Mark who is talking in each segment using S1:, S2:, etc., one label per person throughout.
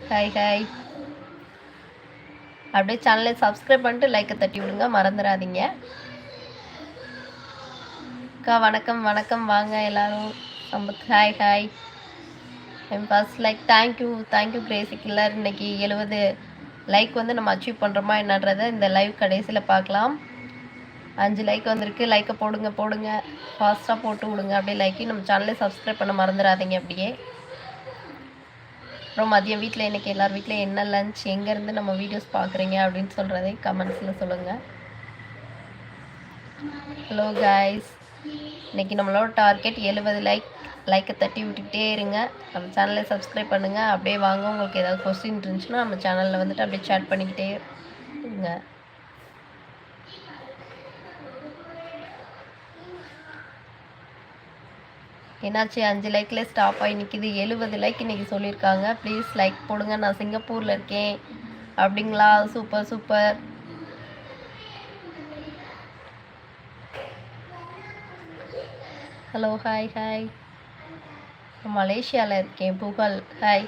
S1: Hi hi. அப்படியே சேனலை subscribe பண்ணிட்டு லைக்கை தட்டி விடுங்க, மறந்துடாதீங்க. அக்கா வணக்கம் வணக்கம், வாங்க எல்லாரும். Sampath hi hi. என் first like thank you crazy killer. இன்னைக்கு 70 லைக் வந்து நம்ம அச்சீவ் பண்ணுறோமா என்னன்றதை இந்த லைவ் கடைசியில் பார்க்கலாம். 5 லைக் வந்திருக்கு. லைக்கை போடுங்க ஃபாஸ்ட்டாக போட்டு விடுங்க. அப்படியே லைக்கு நம்ம சேனலை சப்ஸ்கிரைப் பண்ண மறந்துடாதீங்க. அப்படியே அப்புறம் மதியம் வீட்டில் இன்றைக்கி எல்லார் வீட்டில் என்ன லஞ்ச், எங்கேருந்து நம்ம வீடியோஸ் பார்க்குறீங்க அப்படின்னு சொல்கிறதை கமெண்ட்ஸில் சொல்லுங்கள். ஹலோ கைஸ், இன்றைக்கி நம்மளோட டார்கெட் 70 லைக்கை தட்டி விட்டுக்கிட்டே இருங்க. நம்ம சேனலை சப்ஸ்கிரைப் பண்ணுங்கள். அப்படியே வாங்க, உங்களுக்கு ஏதாவது கொஸ்டின் இருந்துச்சுன்னா நம்ம சேனலில் வந்துட்டு அப்படியே சேட் பண்ணிக்கிட்டே இருங்க. என்னாச்சு 5 லைக்ல ஸ்டாப் ஆகி நிற்கிது. 70 லைக் இன்றைக்கி சொல்லியிருக்காங்க. ப்ளீஸ் லைக் போடுங்க. நான் சிங்கப்பூரில் இருக்கேன். அப்படிங்களா? Super super. Hello hi hi. மலேசியாவில் இருக்கேன். புகழ் ஹாய்.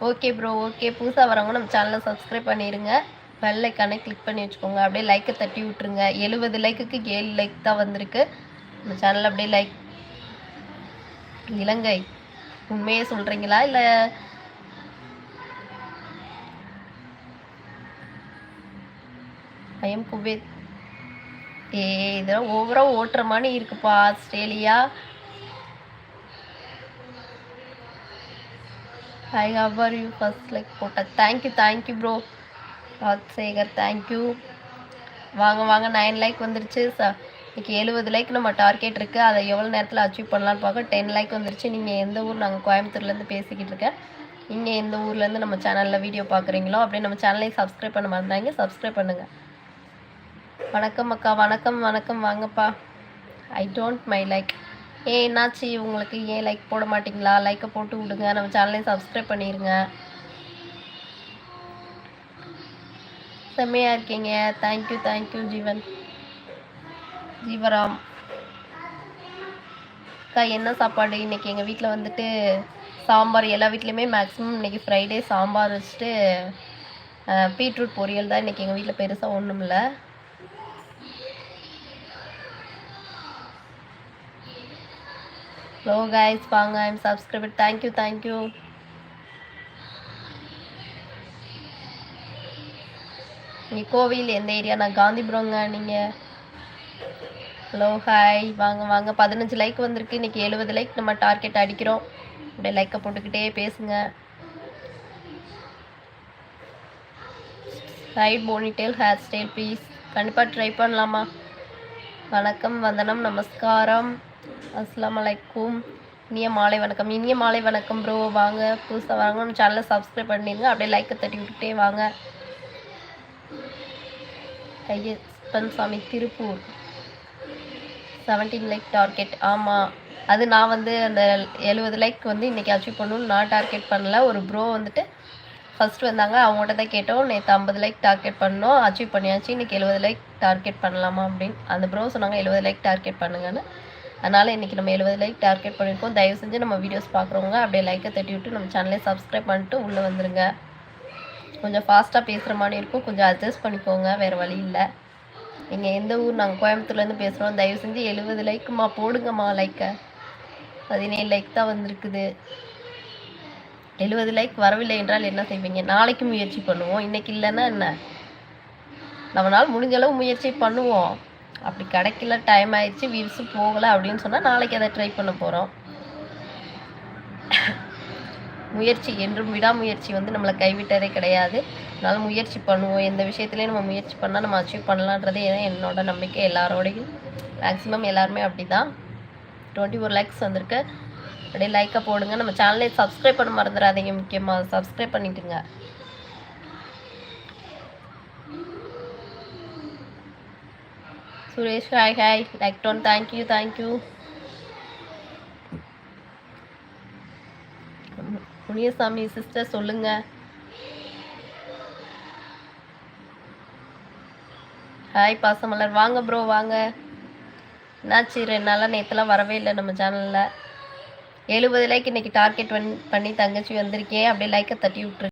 S1: Okay bro okay. புதுசாக வரவங்க நம்ம சேனலை சப்ஸ்கிரைப் பண்ணிடுங்க. பெல் ஐக்கானே கிளிக் பண்ணி வச்சுக்கோங்க. அப்படியே லைக்கை தட்டி விட்டுருங்க. 70 லைக்குக்கு 7 லைக் தான் வந்திருக்கு. நம்ம சேனலில் அப்படியே லைக். இலங்கை, உண்மையே சொல்கிறீங்களா இல்லை ஐயம் குவைத்? இதெல்லாம் ஓவராக ஓட்டுற மாதிரி இருக்குப்பா. Australia hi, how are you? First like போட்டேன். Thank you bro Rajshekar, thank you. வாங்க 9 லைக் வந்துருச்சு சார். இன்றைக்கி 70 லைக் நம்ம டார்கெட் இருக்குது. அதை எவ்வளோ நேரத்தில் அச்சீவ் பண்ணலான்னு பார்க்க 10 லைக் வந்துருச்சு. நீங்கள் எந்த ஊர்? நாங்கள் கோயம்புத்தூர்லேருந்து பேசிக்கிட்டு இருக்கேன். நீங்கள் எந்த ஊர்லேருந்து நம்ம சேனலில் வீடியோ பார்க்குறீங்களோ அப்படியே நம்ம சேனலையும் சப்ஸ்கிரைப் பண்ண மறந்தாங்க, சப்ஸ்கிரைப் பண்ணுங்கள். வணக்கம் அக்கா. வணக்கம் வாங்கப்பா. I don't my like. என்னாச்சு உங்களுக்கு? ஏன் லைக் போட மாட்டிங்களா? லைக்கை போட்டு விடுங்க. நம்ம சேனலையும் சப்ஸ்கிரைப் பண்ணிடுங்க. செம்மையாக இருக்கீங்க. தேங்க்யூ ஜீவராம். அக்கா என்ன சாப்பாடு? இன்றைக்கி எங்கள் வீட்டில் வந்துட்டு சாம்பார். எல்லா வீட்லேயுமே மேக்ஸிமம் இன்றைக்கி ஃப்ரைடே சாம்பார் வச்சுட்டு பீட்ரூட் பொரியல் தான். இன்றைக்கி எங்கள் வீட்டில் பெருசாக ஒன்றும் இல்லை. ஹலோ கைஸ், வாங்க. I'm subscriber. தேங்க்யூ. நீங்கள் கோவில் எந்த ஏரியா? நான் காந்திபுரங்க. நீங்கள்? Hello hi. வாங்க 15 லைக் வந்திருக்கு. இன்றைக்கி 70 லைக் நம்ம டார்கெட் அடிக்கிறோம். அப்படியே லைக்கை போட்டுக்கிட்டே பேசுங்க. Side ponytail hair style please. கண்டிப்பாக ட்ரை பண்ணலாமா? வணக்கம், வந்தனம், நமஸ்காரம், அஸ்லாம் அலைக்கும். இனிய மாலை வணக்கம் ப்ரோ. வாங்க, புதுசாக வாங்க, நம்ம சேனலை சப்ஸ்கிரைப் பண்ணிடுங்க. அப்படியே லைக்கை தட்டி விட்டுக்கிட்டே வாங்க. ஐயப்பன் சாமி, திருப்பூர். 17 like target. ஆமாம், அது நான் வந்து அந்த 70 லைக் வந்து இன்றைக்கி அச்சீவ் பண்ணணும்னு நான் டார்கெட் பண்ணல. ஒரு ப்ரோ வந்துட்டு ஃபஸ்ட்டு வந்தாங்க, அவங்கள்ட்ட தான் கேட்டோம். நேற்று 50 லைக் டார்கெட் பண்ணோம், அச்சீவ் பண்ணியாச்சு. இன்றைக்கி 70 லைக் டார்கெட் பண்ணலாமா அப்படின்னு அந்த ப்ரோ சொன்னாங்க 70 லைக் டார்கெட் பண்ணுங்கன்னு. அதனால் இன்றைக்கி நம்ம 70 லைக் டார்கெட் பண்ணியிருக்கோம். தயவு செஞ்சு நம்ம வீடியோஸ் பார்க்குறவங்க அப்படியே லைக்கை தட்டி விட்டு நம்ம சேனலை சப்ஸ்கிரைப் பண்ணிட்டு உள்ளே வந்துடுங்க. கொஞ்சம் ஃபாஸ்ட்டாக பேசுகிற மாதிரி இருக்கும், கொஞ்சம் அட்ஜஸ்ட் பண்ணிக்கோங்க, வேறு வழி இல்லை. நீங்கள் எந்த ஊர்? நாங்கள் கோயம்புத்தூர்லேருந்து பேசுகிறோம். தயவு செஞ்சு 70 லைக்குமா போடுங்கம்மா லைக்கை. 17 லைக் தான் வந்திருக்குது. 70 லைக் வரவில்லை என்றால் என்ன செய்வீங்க? நாளைக்கு முயற்சி பண்ணுவோம். இன்றைக்கி இல்லைன்னா என்ன, நம்மளால் முடிஞ்ச அளவு முயற்சி பண்ணுவோம். அப்படி கிடைக்கல, டைம் ஆயிடுச்சு, வியூஸு போகலை அப்படின்னு சொன்னால் நாளைக்கு அதை ட்ரை பண்ண போகிறோம். முயற்சி என்றும் விடாமுயற்சி வந்து நம்மளை கைவிட்டதே கிடையாது. அதனால் முயற்சி பண்ணுவோம். எந்த விஷயத்துலையும் நம்ம முயற்சி பண்ணால் நம்ம அச்சீவ் பண்ணலான்றது என்னோட நம்பிக்கை. எல்லாரோடையும் மேக்ஸிமம் எல்லாருமே அப்படி தான். 24 லைக்ஸ் வந்திருக்கு. அப்படியே லைக்கை போடுங்க. நம்ம சேனலை சப்ஸ்கிரைப் பண்ண மறந்துடாதீங்க. முக்கியமாக சப்ஸ்கிரைப் பண்ணிட்டுங்க. Suresh hi. Like done. Thank you. Muniyasamy sister சொல்லுங்க. ஹாய் பாசமலர். வாங்க ப்ரோ வாங்க. என்னாச்சு 2 நாளாக? நேற்றுலாம் வரவே இல்லை நம்ம சேனலில். 70 லைக் இன்றைக்கி டார்கெட் பண்ணி தங்கச்சி வந்திருக்கேன். அப்படியே லைக்கை தட்டி விட்டுரு.